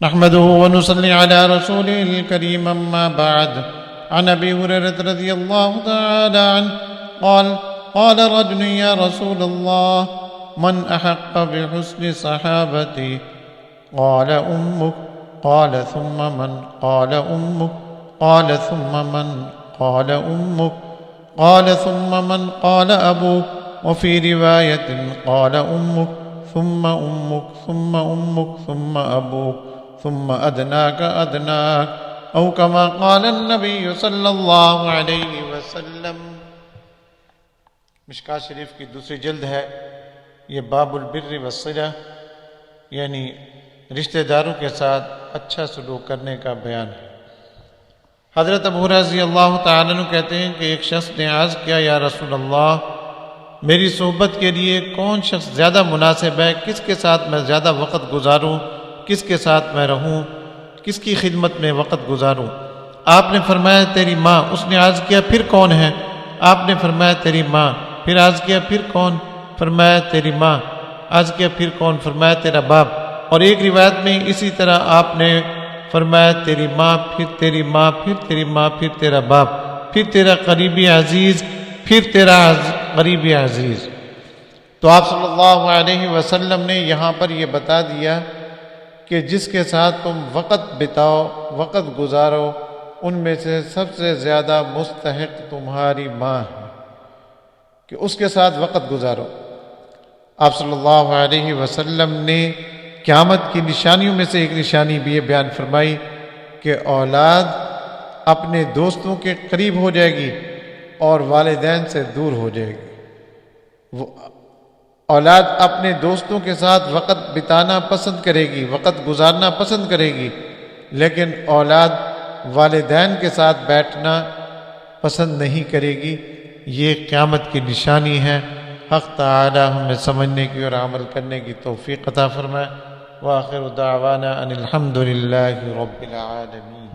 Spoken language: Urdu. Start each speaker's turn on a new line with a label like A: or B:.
A: نحمده ونصلي على رسوله الكريم أما بعد. عن أبي هريرة رضي الله تعالى عنه قال رجل يا رسول الله من أحق بحسن صحابتي؟ قال أمك. قال ثم من؟ قال أمك. قال ثم من؟ قال أمك. قال ثم من؟ قال أبوك. وفي رواية قال أمك ثم أمك ثم أمك ثم أبوك ثم أدناك أدناك أو كما قال النبي صلی اللہ علیہ وسلم. مشکوٰۃ شریف کی دوسری جلد ہے. یہ باب البر والصلہ یعنی رشتہ داروں کے ساتھ اچھا سلوک کرنے کا بیان ہے. حضرت ابو ہریرہ رضی اللہ تعالیٰ عنہ کہتے ہیں کہ ایک شخص نے عرض کیا یا رسول اللہ میری صحبت کے لیے کون شخص زیادہ مناسب ہے؟ کس کے ساتھ میں زیادہ وقت گزاروں؟ کس کے ساتھ میں رہوں؟ کس کی خدمت میں وقت گزاروں؟ آپ نے فرمایا تیری ماں. اس نے عرض کیا پھر کون ہے؟ آپ نے فرمایا تیری ماں. پھر عرض کیا پھر کون؟ فرمایا تیری ماں. عرض کیا پھر کون؟ فرمایا تیرا باپ. اور ایک روایت میں اسی طرح آپ نے فرمایا تیری ماں، پھر تیری ماں، پھر تیری ماں، پھر تیرا باپ، پھر تیرا قریبی عزیز، پھر تیرا قریبی عزیز. تو آپ صلی اللہ علیہ وسلم نے یہاں پر یہ بتا دیا کہ جس کے ساتھ تم وقت بتاؤ، وقت گزارو، ان میں سے سب سے زیادہ مستحق تمہاری ماں ہے کہ اس کے ساتھ وقت گزارو. آپ صلی اللہ علیہ وسلم نے قیامت کی نشانیوں میں سے ایک نشانی بھی یہ بیان فرمائی کہ اولاد اپنے دوستوں کے قریب ہو جائے گی اور والدین سے دور ہو جائے گی. وہ اولاد اپنے دوستوں کے ساتھ وقت بتانا پسند کرے گی، وقت گزارنا پسند کرے گی، لیکن اولاد والدین کے ساتھ بیٹھنا پسند نہیں کرے گی. یہ قیامت کی نشانی ہے. حق تعالی ہمیں سمجھنے کی اور عمل کرنے کی توفیق عطا فرمائے. وآخر دعوانا ان الحمد للہ رب العالمین.